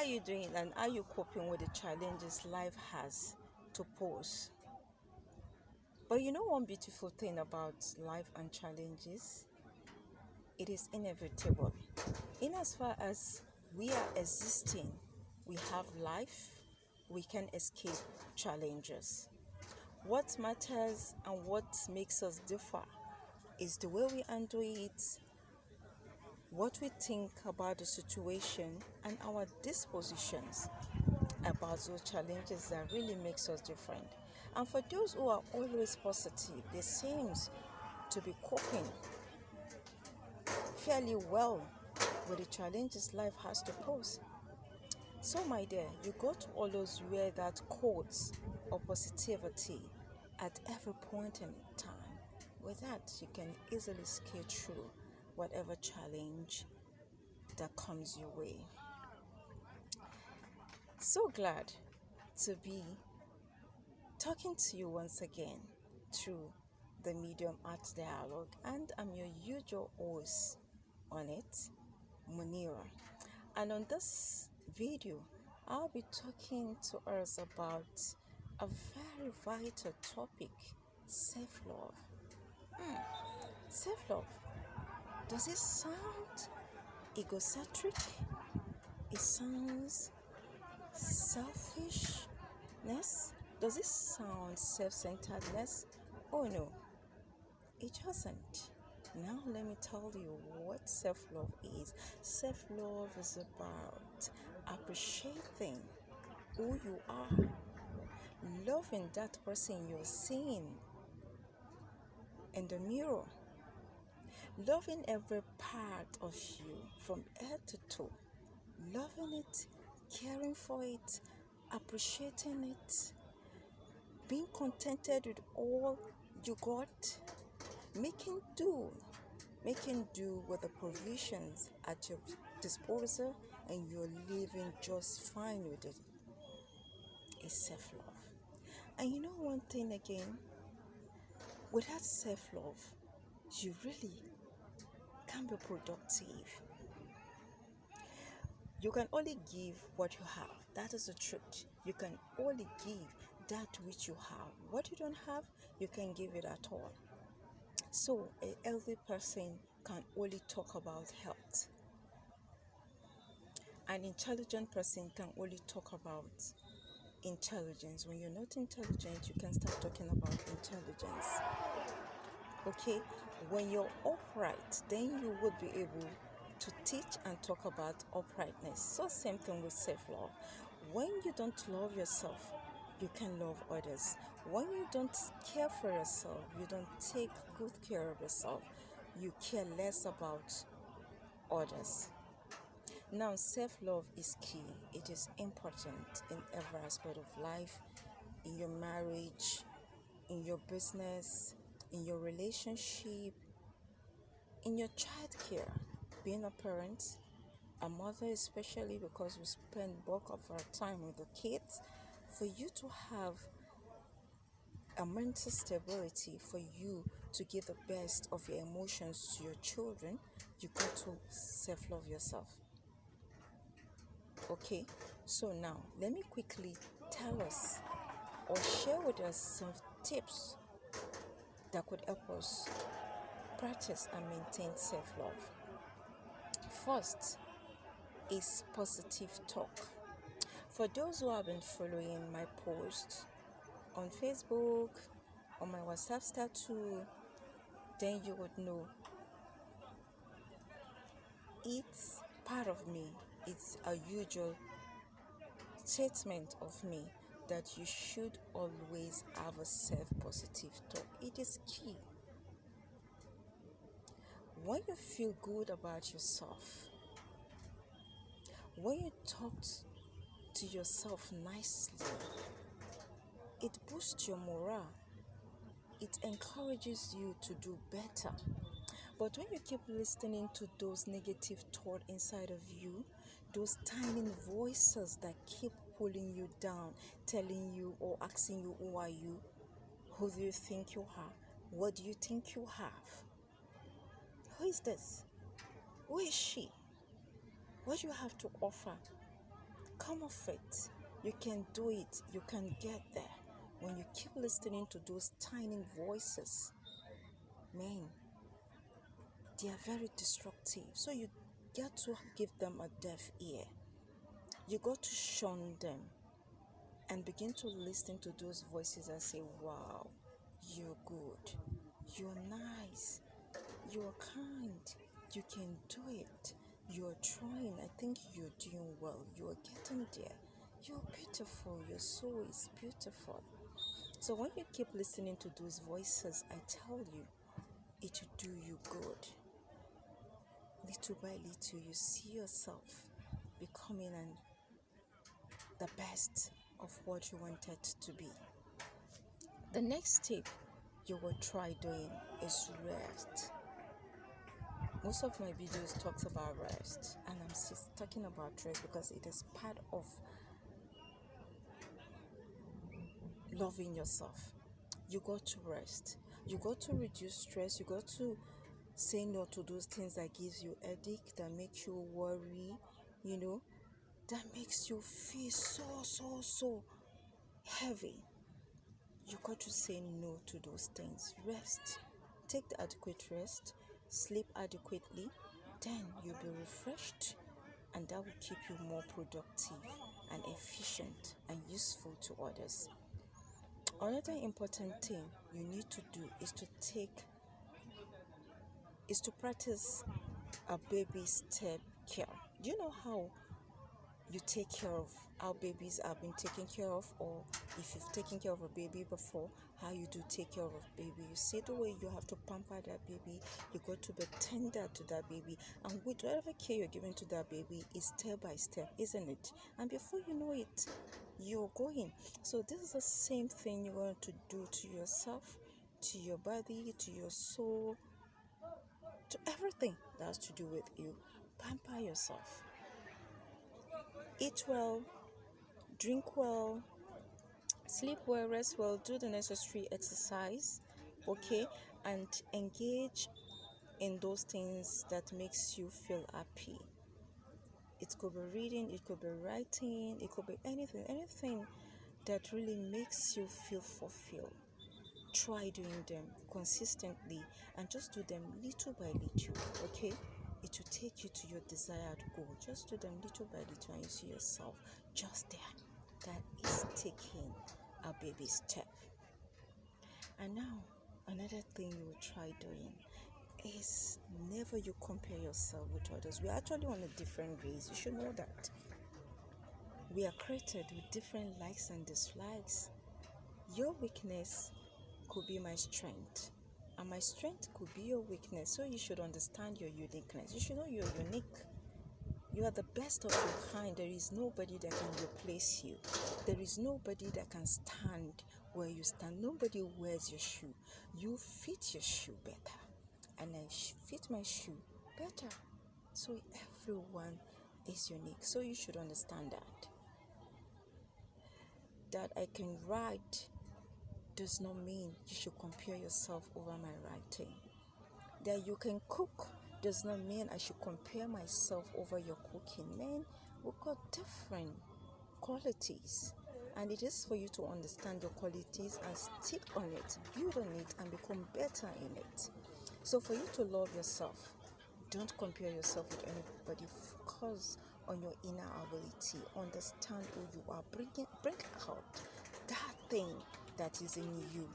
you doing and are you coping with the challenges life has to pose? But you know one beautiful thing about life and challenges? It is inevitable. In as far as we are existing, we have life, we can escape challenges. What matters and what makes us differ is the way we handle it, what we think about the situation, and our dispositions about those challenges that really makes us different. And for those who are always positive, they seems to be coping fairly well with the challenges life has to pose. So my dear, you got to always wear that coat of positivity at every point in time. With that, you can easily skate through whatever challenge that comes your way. So glad to be talking to you once again through the medium Art Dialogue, and I'm your usual host on it, Munira. And on this video, I'll be talking to us about a very vital topic: self-love. Self-love. Does it sound egocentric? It sounds selfishness? Does it sound self-centeredness? Oh no, it doesn't. Now let me tell you what self-love is. Self-love is about appreciating who you are, loving that person you're seeing in the mirror, loving every part of you from head to toe, loving it, caring for it, appreciating it, being contented with all you got, making do with the provisions at your disposal, and you're living just fine with it. It's self-love. And you know one thing again, without self-love, you really can't be productive. You can only give what you have. That is the truth. You can only give that which you have. What you don't have, you can give it at all. So a healthy person can only talk about health. An intelligent person can only talk about intelligence. When you're not intelligent, you can start talking about intelligence. Okay? When you're upright, then you would be able to teach and talk about uprightness. So same thing with self-love. When you don't love yourself, you can love others. When you don't care for yourself, you don't take good care of yourself, you care less about others. Now, self-love is key. It is important in every aspect of life, in your marriage, in your business, in your relationship, in your childcare, being a parent, a mother especially, because we spend bulk of our time with the kids. For you to have a mental stability, for you to give the best of your emotions to your children, you got to self-love yourself. Okay, so now let me quickly tell us or share with us some tips that could help us practice and maintain self-love. First is positive talk. For those who have been following my posts on Facebook, on my WhatsApp status, then you would know it's part of me. It's a usual statement of me that you should always have a self-positive talk. It is key. When you feel good about yourself, when you talk to yourself nicely, it boosts your morale. It encourages you to do better. But when you keep listening to those negative thoughts inside of you, those tiny voices that keep pulling you down, telling you or asking you, who are you? Who do you think you are? What do you think you have? Who is this? Who is she? What do you have to offer? Come off it. You can do it. You can get there. When you keep listening to those tiny voices, man, they are very destructive. So you get to give them a deaf ear. You got to shun them and begin to listen to those voices and say, wow, you're good. You're nice. You're kind. You can do it. You're trying. I think you're doing well. You're getting there. You're beautiful. Your soul is beautiful. So when you keep listening to those voices, I tell you, it will do you good. Little by little, you see yourself becoming the best of what you wanted to be. The next step you will try doing is rest. Most of my videos talks about rest, and I'm just talking about rest because it is part of loving yourself. You got to rest. You got to reduce stress. You got to say no to those things that gives you headache, that makes you worry, that makes you feel so heavy. You got to say no to those things. Rest. Take the adequate rest. Sleep adequately. Then you'll be refreshed, and that will keep you more productive and efficient and useful to others. Another important thing you need to do is to practice a baby step care. Do you know how you take care of how babies have been taken care of, or if you've taken care of a baby before, how you do take care of a baby? You see the way you have to pamper that baby, you got to be tender to that baby, and with whatever care you're giving to that baby is step by step, isn't it? And before you know it, you're going. So this is the same thing you're going to do to yourself, to your body, to your soul, to everything that has to do with you. Pamper yourself. Eat well, drink well, sleep well, rest well, do the necessary exercise, okay, and engage in those things that makes you feel happy. It could be reading, it could be writing, it could be anything that really makes you feel fulfilled. Try doing them consistently and just do them little by little, okay? It will take you to your desired goal. Just do them little by little and you see yourself just there. That is taking a baby step. And now, another thing you will try doing is never you compare yourself with others. We are actually on a different race. You should know that. We are created with different likes and dislikes. Your weakness could be my strength, and my strength could be your weakness. So you should understand your uniqueness. You should know you're unique. You are the best of your kind. There is nobody that can replace you. There is nobody that can stand where you stand. Nobody wears your shoe. You fit your shoe better, and I fit my shoe better. So everyone is unique. So you should understand that I can write does not mean you should compare yourself over my writing. That you can cook does not mean I should compare myself over your cooking. Man, we've got different qualities, and it is for you to understand your qualities and stick on it, build on it, and become better in it. So for you to love yourself, don't compare yoururself with anybody. Focus on your inner ability. Understand who you are. Bring out that thing that is in you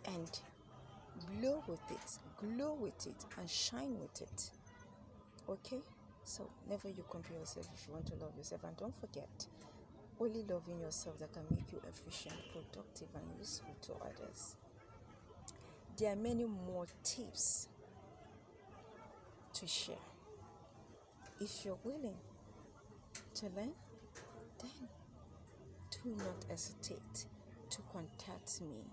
and glow with it, and shine with it. Okay? So never you compare yourself if you want to love yourself. And don't forget, only loving yourself that can make you efficient, productive, and useful to others. There are many more tips to share. If you're willing to learn, then do not hesitate to contact me.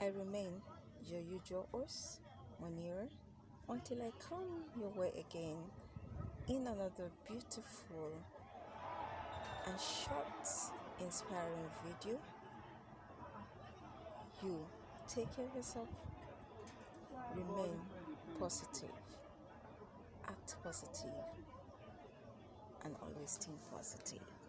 I remain your usual host, Monira, until I come your way again in another beautiful and short, inspiring video. You take care of yourself, remain positive, act positive, and always think positive.